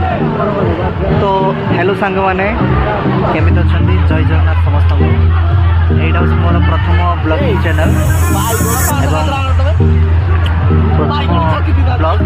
तो हेलो सांग मैंने केमी अच्छा जय जगन्नाथ समस्त यहाँ हूँ मोर प्रथम ब्लॉगिंग चैनल एवं प्रथम ब्लॉग